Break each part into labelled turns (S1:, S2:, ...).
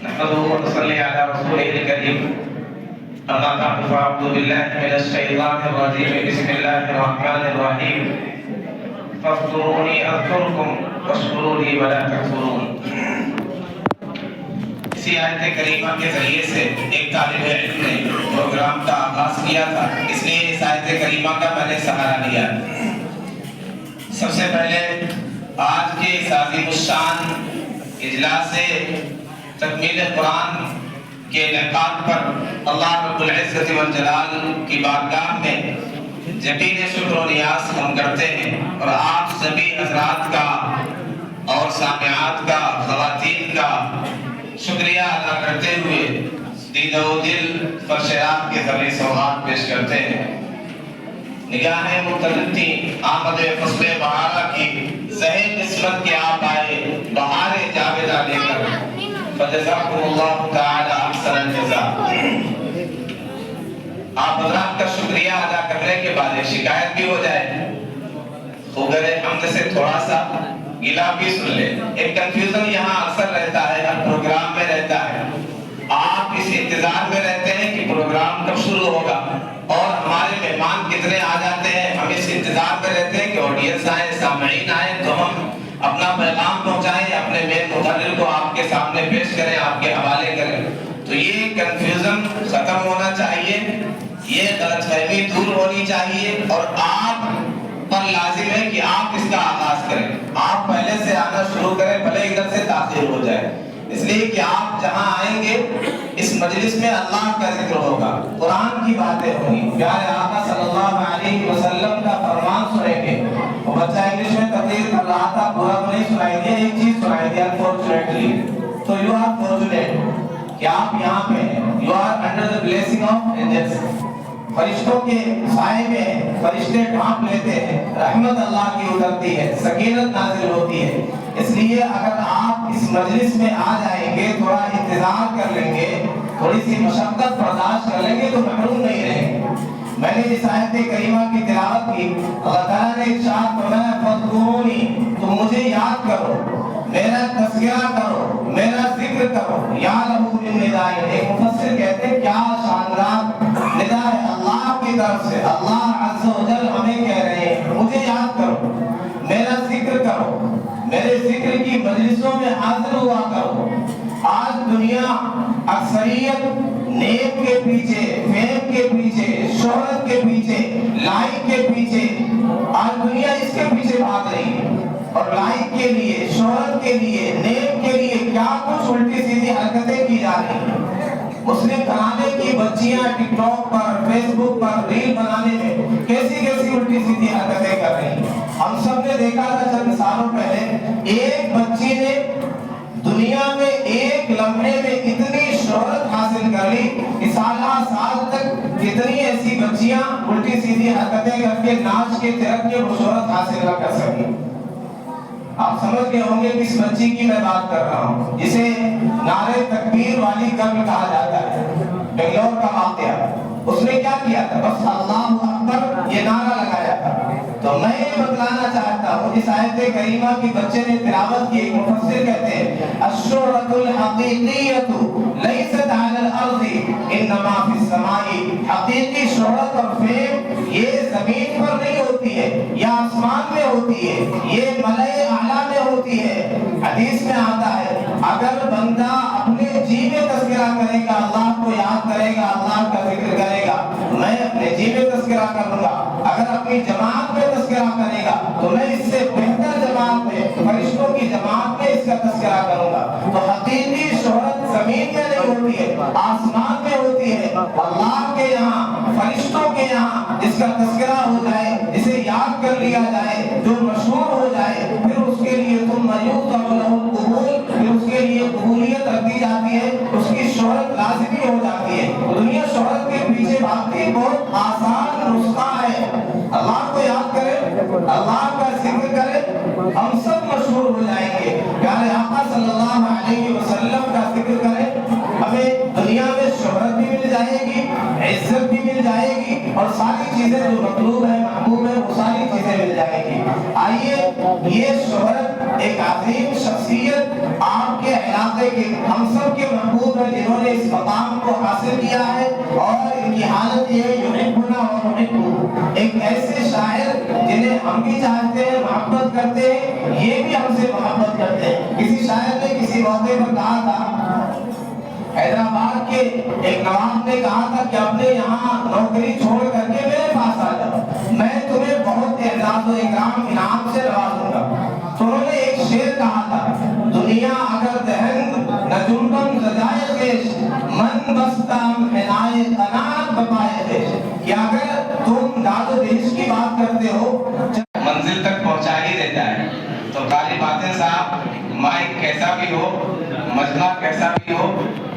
S1: نحمده ونصلي على رسوله الكريم أما بعد فأعوذ بالله من الشيطان الرجيم بسم الله الرحمن الرحيم فاذكروني أذكركم واشكروا لي ولا تكفرون. اسی آیت کریمہ کے ذریعے سے ایک طالب علم نے پروگرام کا آغاز کیا تھا، اس لیے اس آیت کریمہ کا میں نے سہارا لیا. سب سے پہلے آج کے اس عظیم الشان اجلاس تکمیل قرآن کے انعقاد پر اللہ رب العزت والجلال کی بارگاہ میں جبین شکر و نیاز ہم کرتے ہیں، اور آپ سبھی حضرات کا اور سامعات کا، خواتین کا شکریہ ادا کرتے ہوئے دید و دل پر شراب کے ذریعے سوغات پیش کرتے ہیں. نگاہیں متعلق تھی آمد فصل بہارا کی ذہن نسبت کے آپ آئے بہار جاویدہ لے کر، فجزاکم اللہ تعالی احسن الجزاء. آپ حضرات کا شکریہ ادا کرنے کے بعد ایک شکایت بھی ہو جائے، خوگر حمد سے تھوڑا سا گلا بھی سن لے. ایک کنفیوژن یہاں اکثر رہتا ہے، ہر پروگرام میں رہتا ہے. آپ اس انتظار میں رہتے ہیں کہ پروگرام کب شروع ہوگا اور ہمارے مہمان کتنے آ جاتے ہیں. ہم اس انتظار میں رہتے ہیں کہ آڈینس آئے، سامعین آئے تو ہم اپنا پیغام پہنچائیں، اپنے مین مقرر کو آپ کے سامنے پیش کریں، آپ کے حوالے کریں. تو یہ کنفیوژن ختم ہونا چاہیے، یہ غلط فہمی دور ہونی چاہیے، اور آپ پر لازم ہے کہ آپ اس کا آغاز کریں. آپ پہلے سے آنا شروع کریں، بھلے ادھر سے تاخیر ہو جائے، اس لیے کہ آپ جہاں آئیں گے اس مجلس میں اللہ کا ذکر ہوگا، قرآن کی باتیں ہوں گی، پیارے آقا صلی اللہ علیہ وسلم کا فرمان سنیں گے. وہ بچہ انگلش میں تقریر کر رہا تھا، پورا تو نہیں سنائی دیا، ایک چیز سنائی دیا unfortunately. تو you are fortunate کہ آپ یہاں پہ ہیں. You are under the blessing of angels. فرشتوں کے سائے میں فرشتے ڈھانپ لیتے ہیں، رحمت اللہ کی اترتی ہے، سکینت نازل ہوتی ہے. اس لیے اگر آپ اس مجلس میں آ جائیں گے، تھوڑا انتظار کر لیں گے، تھوڑی سی مشقت برداشت کر لیں گے تو محروم نہیں رہیں گے. میں نے جس آیت کریمہ کی تلاوت کی، اللہ تعالیٰ نے ارشاد فرمایا فاذکرونی، تم مجھے یاد کرو، میرا تذکرہ کرو، میرا ذکر کرو. یا لہو من ندائن، ایک مفسر کہتے ہیں کیا شاندار ندا ہے اللہ کی طرف سے. اللہ عز و جل ہمیں کہہ رہے ہیں مجھے یاد کرو، میرا ذکر کرو، میرے ذکر کی مجلسوں میں حاضر ہوا کرو. آج دنیا اکثریت نیک کے پیچھے، فیم کے پیچھے، شہرت کے پیچھے، لائک کے پیچھے، آج دنیا اس کے پیچھے بھاگ رہی ہے. اور لائک کے لیے، شہرت کے لیے، نیک کے لیے کیا کچھ الٹی سیدھی حرکتیں کی جا رہی ہیں. مسلم گھرانے کی بچیاں ٹک ٹاک پر، فیس بک پر ریل بنانے میں کیسی کیسی الٹی سیدھی حرکتیں کر رہی ہیں. ہم سب نے دیکھا تھا چند سالوں پہلے ایک بچی نے دنیا میں ایک لمحے میں اتنی شہرت حاصل کر لی کہ سالہ سال تک کتنی ایسی بچیاں الٹی سیدھی حرکتیں کر کے ناچ کے ترک کے وہ شہرت حاصل نہ کر سکی. آپ سمجھ گئے ہوں گے کس بچی کی میں بات کر رہا ہوں، جسے نعرے تکبیر والی گرل کہا جاتا ہے. بنگلور کا واقعہ، اس نے کیا کیا تھا؟ بس اللہ اکبر یہ نعرہ لگایا تھا. تو میں یہ بتلانا چاہتا ہوں اس آیت کریمہ کی بچے نے تلاوت کی. ایک مفسر کہتے ہیں الشہرۃ الحقیقیۃ لیست علی الارض انما فی السماء. حقیقی شہرت اور فیم یہ زمین پر نہیں ہوتی ہے یا آسمان میں ہوتی ہے، یہ ملائے اعلیٰ میں ہوتی ہے. حدیث میں آتا ہے اگر بندہ اپنے جی میں تذکرہ کرے گا، اللہ کو یاد کرے گا، اللہ کا ذکر کرے گا، میں اپنے جی میں تذکرہ کروں گا. اگر اپنی جماعت میں تذکرہ کرے گا تو میں اس سے بہتر جماعت میں، فرشتوں کی جماعت میں اس کا تذکرہ کروں گا. تو حقیقی شہرت زمین میں نہیں ہوتی ہے، آسمان میں ہوتی ہے. اللہ کے یہاں، فرشتوں کے یہاں جس کا تذکرہ ہو جائے، اسے یاد کر لیا جائے، جو مشہور ہو جائے، پھر اس کے لیے تم میوت اور قبول، پھر اس کے لیے قبولیت رکھ دی جاتی ہے، اس کی شہرت لازمی ہو جاتی ہے. دنیا شہرت کے پیچھے بھاگتی بہت آسان نسخہ ہے. اللہ کو یاد کرے، اللہ کا ذکر کرے، ہم سب مشہور ہو جائیں گے. پیارے آقا صلی اللہ علیہ وسلم کا ذکر کرے، ہمیں دنیا میں شہرت بھی مل جائے گی، عزت بھی مل جائے گی، اور ساری چیزیں جو مطلوب ہے، محبوب ہے، وہ ساری چیزیں مل جائیں گی. آئیے یہ شہرت ایک عظیم شخصیت آپ کے علاقے کے، ہم سب کے محبوب
S2: انہوں نے اس مقام کو حاصل کیا ہے، اور ان کی حالت یہ ہے یحبنا و نحبہ، ایک ایسے شاعر جنہیں ہم بھی چاہتے ہیں، محبت کرتے ہیں، یہ بھی ہم سے محبت کرتے ہیں۔ کسی شاعر نے کسی موقع پر کہا تھا، حیدرآباد کے ایک نواب نے کہا تھا کہ اپنے یہاں نوکری چھوڑ کر کے میرے پاس آ جاؤ، میں تمہیں بہت اعزاز و اکرام انعام سے نوازوں گا۔ تو انہوں نے ایک شعر کہا تھا، دنیا اگر دہنگ نہ جنبم زدائے خیش، من بستم حنائے قناعت بپائے خیش، کہ اگر تم داد و دہش کی بات کرتے ہو
S1: منزل تک پہنچا ہی دیتا ہے۔ تو قاری باطن صاحب مائک کیسا بھی ہو، مجمع کیسا بھی ہو،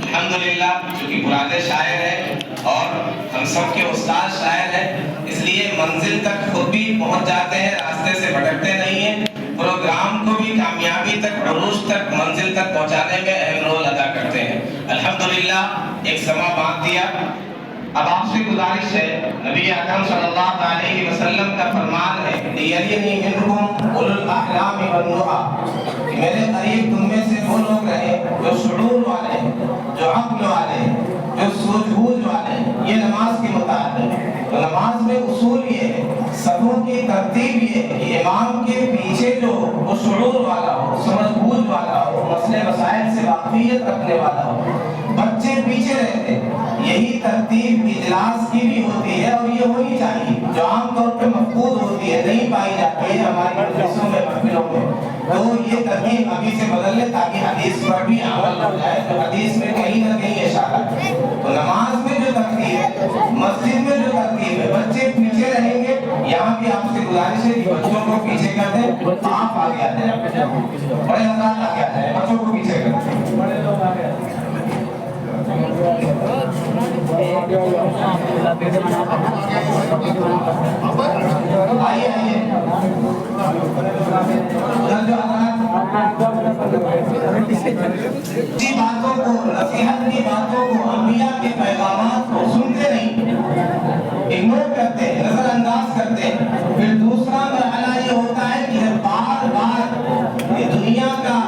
S1: الحمدللہ چونکہ پرانے شاعر ہیں اور ہم سب کے استاد شاعر ہیں، اس لیے منزل تک خود بھی پہنچ جاتے ہیں، راستے سے بھٹکتے نہیں ہیں، پروگرام کو بھی کامیابی تک، عروج تک، منزل تک پہنچانے میں اہم رول ادا کرتے ہیں۔ الحمدللہ ایک سماں باندھ دیا۔ اب آپ سے گزارش ہے، نبی اکرم صلی اللہ علیہ وسلم کا فرمان ہے، لیرینی منکم اولو الاحلام والنہی، کہ میرے قریب تم میں سے وہ لوگ رہے جو شعور والے ہیں، جو عقل والے ہیں، جو سوجھ بوجھ والے ہیں۔ یہ نماز کے متعلق ہے۔ تو نماز میں اصول یہ ہے، صفوں کی ترتیب یہ ہے کہ امام کے پیچھے جو وہ شعور والا ہو، سمجھ بوجھ والا ہو، مسئلے مسائل سے واقفیت رکھنے والا ہو، بچے پیچھے رہتے ہیں۔ یہی ترتیب اجلاس کی بھی ہوتی ہے، اور یہ ہونی چاہیے، جو عام طور پہ مفقود ہوتی ہے، نہیں پائی جاتی ہے ہماری مجلسوں میں، محفلوں میں۔ تو یہ ترتیب ابھی سے بدل لے تاکہ حدیث پر بھی عمل ہو جائے، تو حدیث میں کہیں نہ کہیں اشارہ ہے۔ تو نماز میں جو ترتیب ہے، مسجد میں جو ترتیب ہے، بچے پیچھے رہیں گے۔ یہاں بھی آپ سے گزارش ہے کہ بچوں کو پیچھے کر دیں، آپ آگے آ جائیں، بڑے حضرات آگے آ جائیں، بچوں کو پیچھے کر دیں، بڑے لوگ آگے آ جائیں۔ آئیے آئیے، اچھی باتوں کو، نصیحت کی باتوں کو، انبیاء کے پیغامات کو سنتے نہیں، اگنور کرتے ہیں، نظر انداز کرتے ہیں۔ پھر دوسرا مرحلہ یہ ہوتا ہے کہ بار بار یہ دنیا کا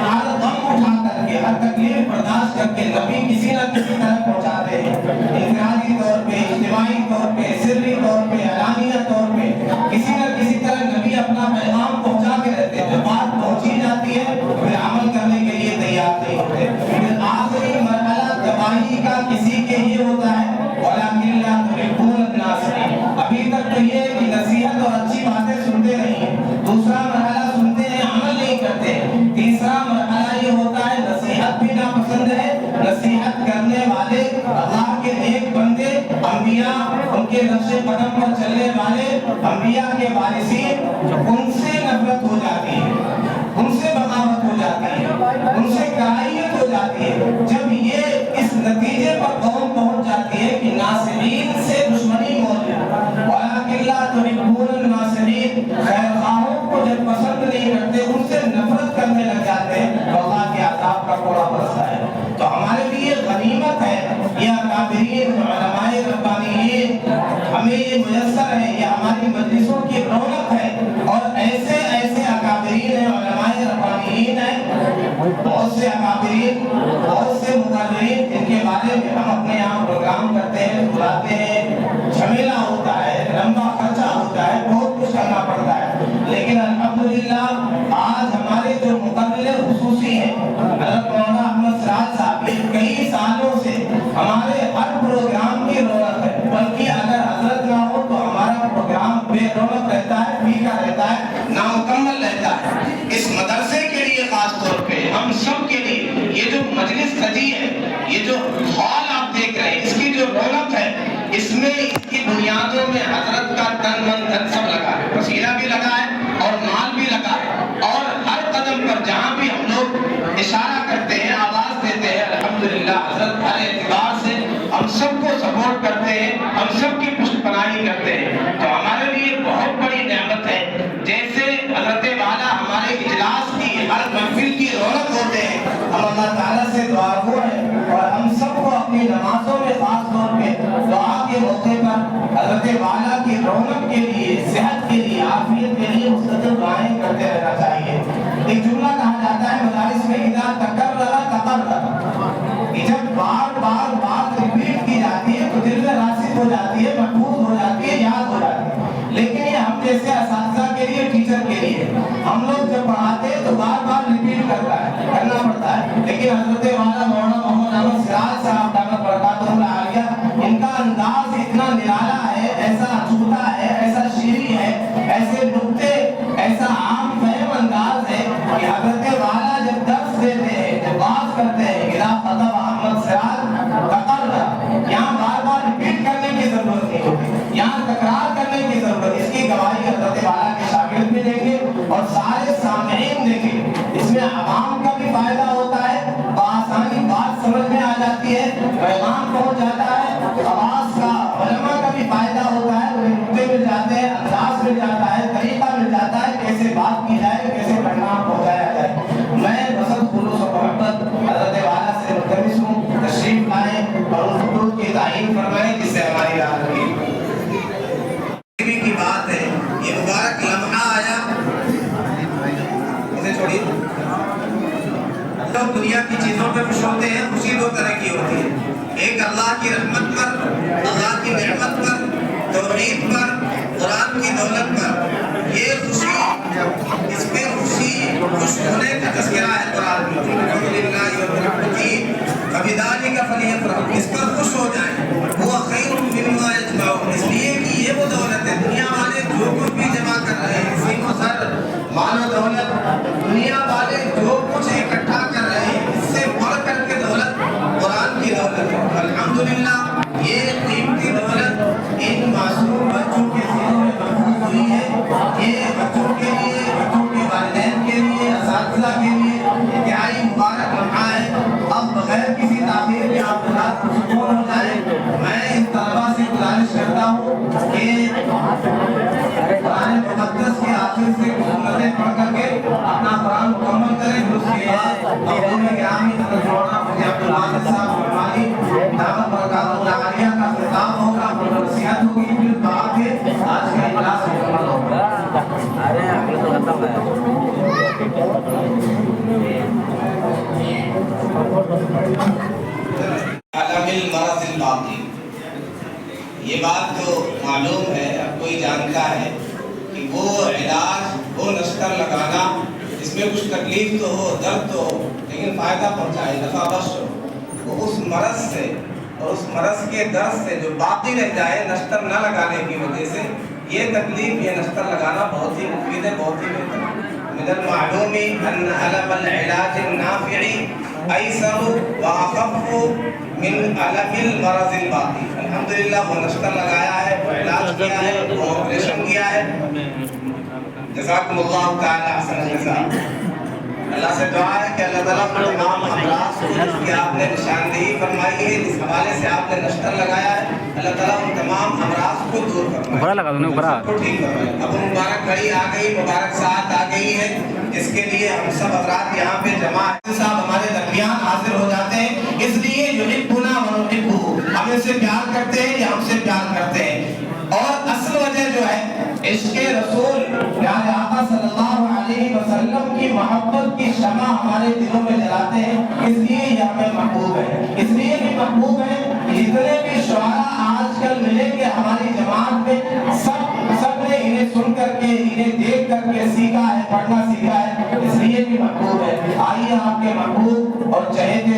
S1: ہر غم اٹھا کر کے، ہر تکلیف برداشت کر کے نبی کسی نہ کسی طرح پہنچاتے ہیں، انفرادی طور پہ، اجتماعی طور پہ، سری طور پہ، علانیہ طور پہ، کسی نہ کسی طرح نبی اپنا پیغام پہنچا کے رہتے ہیں۔ جب بات پہنچی جاتی ہے پھر عمل کرنے کے لیے تیار نہیں ہوتے۔ پھر آخری مرحلہ تباہی کا کسی کے یہ ہوتا ہے، وَلَكِنْ لَا تُحِبُّونَ النَّاصِحِينَ۔ ابھی تک تو یہ ہے کہ نصیحت اور اچھی باتیں سنتے نہیں ہیں، دوسرا مرحلہ سنتے ہیں، عمل نہیں کرتے ہیں، تیسرا مرحلہ یہ ہوتا ہے نصیحت بھی ناپسند ہے، نصیحت کرنے والے اللہ کے نیک بندے، انبیاء، ان کے نقش قدم پر چلنے والے انبیاء کے وارثین، ان سے نفرت ہو جاتی ہے، ان سے بغاوت ہو جاتی ہے، ان سے کراہیت ہو جاتی ہے۔ جب یہ اس نتیجے پر قوم پہنچ جاتی ہے کہ ناصحین سے دشمنی موجود ہے، وَلَكِنْ لَا تُحِبُّونَ النَّاصِحِينَ، خیر خواہوں کو جب پسند نہیں کرتے، ان سے نفرت کرنے لگ جاتے ہیں، تو اللہ کے عذاب کا کوڑا برستا ہے۔ تو ہمارے لیے غنیمت ہے، یہ اکابرین، علماء ربانیین، ہمیں یہ میسر ہے، یہ ہماری مجلسوں کی رونق ہے، اور ایسے ایسے اکابرین ہیں، علماء ربانیین ہیں، بہت سے اکابرین، بہت سے مقررین، جن کے بارے میں ہم اپنے یہاں پروگرام کرتے ہیں، بلاتے ہیں، جھمیلا ہوتا ہے، لمبا خرچہ ہوتا ہے، بہت کچھ کرنا پڑتا ہے، لیکن الحمدللہ آج ہمارے جو مقرر خصوصی ہیں، حضرت مولانا احمد سراج صاحب، یہ کئی سالوں سے ہمارے ہر پروگرام کی رونق ہے، بلکہ اگر حضرت نہ ہو تو ہمارا پروگرام بے رونق رہتا ہے، پھیکا رہتا ہے، نامکمل رہتا ہے۔ اس مدرسے کے لیے خاص طور پہ ہم سب کے لیے یہ جو مجلس سجی ہے، یہ جو ہال آپ دیکھ رہے ہیں، اس کی جو رونق ہے، اس میں اس کی بنیادوں میں حضرت کا تن من دھن سب لگا ہے، پسینہ بھی لگا ہے اور مال بھی لگا ہے، اور ہر قدم پر جہاں بھی ہم لوگ اشارہ کرتے ہیں، آواز دیتے ہیں، الحمدللہ حضرت ہر اعتبار سے ہم سب کو سپورٹ کرتے ہیں، ہم سب کی پشت پناہی کرتے ہیں۔ تو ہمارے لیے بہت بڑی نعمت ہے، جیسے حضرت والا ہمارے اجلاس کی، ہر محفل کی رونق ہوتے ہیں، ہم اللہ تعالیٰ سے دعا گو ہیں، اور ہم سب کو اپنی نمازوں میں خاص طور پہ دعا کے موقع پر حضرت والا کی رونق کے لیے، صحت کے لیے، عافیت کے لیے مستقل دعائیں کرتے رہنا چاہیے۔ ایک جملہ کہا جاتا ہے مدارس میں، اذا تکرر تقرر، کہ جب بات
S2: والا جب درس دیتے ہیں، جب بات کرتے ہیں، اذا خطب احمد سراج تقرر، یہاں بار بار ریپیٹ کرنے کی ضرورت نہیں ہوتی، یہاں تکرار کرنے کی ضرورت، اس کی گواہی حضرت والا کے شاگرد بھی دیں گے اور سارے سامعین دیں گے۔ اس میں عوام کا بھی فائدہ ہوتا ہے، بآسانی بات سمجھ میں آ جاتی ہے، پیغام پہنچ جاتا ہے، آواز کا علماء کا بھی فائدہ ہوتا ہے، انہیں نقطے مل جاتے ہیں، انداز مل جاتا ہے، طریقہ مل جاتا ہے، کیسے بات کی جائے، کیسے پیغام پہنچایا جائے۔ میں بسط خلوص و محبت حضرت والا سے ملتمس ہوں تشریف لائیں اور ان خطوط کی تعین فرمائیں جس سے ہماری راہ کی بات ہے۔ یہ مبارک لمحہ آیا، اسے چھوڑیے، لوگ دنیا کی چیزوں پہ خوش ہوتے ہیں، خوشی دو طرح کی ہوتی ہے، ایک اللہ کی رحمت پر، اللہ کی نعمت پر، توحید پر، قرآن کی دولت پر، یہ خوشی، اس پہ خوشی، خوش ہونے کا تذکرہ ہے قرآن میں، الحمدللہ وبرحمتہ فبذالک فلیفرحوا، اس پر خوش ہو جائیں، وہ خیر مما یجمعون، اس لیے کہ یہ وہ دولت ہے، دنیا والے جو کچھ بھی جمع کر رہے ہیں، سیم و زر، مال و دولت، دنیا والے جو کچھ اکٹھا کر رہے ہیں، اس سے بڑھ کر کے دولت قرآن کی دولت ہے۔ الحمدللہ یہ قیمتی دولت ان معصوم بچوں کے سینوں میں محفوظ ہوئی ہے، یہ بچوں کے لیے، بچوں کے والدین کے لیے، اساتذہ کے لیے انتہائی مبارک لمحہ ہے۔ اب بغیر کسی تاخیر کے آپ حضرات سکون ہو جائیں، میں ان طلبہ سے گزارش کرتا ہوں کہ قرآن مقدس کے آخر سے سورتیں پڑھ کر کے اپنا قرآن مکمل کریں، پھر اس کے بعد مقبول گرامی حضرت مولانا مفتی عبدالواجد صاحب فرمانی دعوت برکاتہ العالیہ کا خطاب ہوگا، پھر نصیحت ہوگی، پھر دعا کے آج کا اجلاس مکمل ہوگا۔
S1: عالم المرض الباطن، یہ بات تو معلوم ہے، اب کوئی جانتا ہے کہ وہ علاج، وہ نشتر لگانا اس میں کچھ تکلیف تو ہو، درد تو ہو، لیکن فائدہ پہنچائے، نفع بخش ہو، وہ اس مرض سے اور اس مرض کے درد سے جو باقی رہ جائے نشتر نہ لگانے کی وجہ سے، یہ تکلیف، یہ نشتر لگانا بہت ہی مفید ہے، بہت ہی بہتر ہے۔ من المعلوم ان علم العلاج النافع ایسر واخف من علم المرض الباطن۔ الحمدللہ وہ نشتر لگایا ہے، وہ علاج کیا ہے، وہ آپریشن کیا ہے۔ جزاکم اللہ تعالی احسن الجزاء۔ اللہ سے دعا ہے کہ اللہ تعالیٰ کو تمام امراض کو جس کی آپ نے نشاندہی فرمائی ہے، جس حوالے سے آپ نے نشتر لگایا ہے، اللہ تعالیٰ ان تمام امراض کو دور فرمائے، کو ٹھیک فرمائے۔ اب مبارک گھڑی آ گئی، مبارک ساعت آ گئی ہے، اس کے لیے ہم سب حضرات یہاں پہ جمع ہیں، صاحب ہمارے درمیان حاضر ہو جاتے ہیں، اس لیے یحبنا ونحبہ، ہم ان سے پیار کرتے ہیں یا ہم سے پیار کرتے ہیں، اور اصل وجہ جو ہے عشق رسول پیارے آقا صلی اللہ علیہ وسلم کی محبت کی شمع ہمارے دلوں میں جلاتے ہیں، اس لیے یہ ہمیں محبوب ہے، اس لیے بھی محبوب ہے کہ جتنے بھی شعراء آج کل ملیں گے ہماری جماعت میں، سب نے انہیں سن کر کے، انہیں دیکھ کر کے سیکھا ہے، پڑھنا سیکھا ہے، اس لیے بھی محبوب ہے۔ آئیے آپ کے محبوب اور چہیتے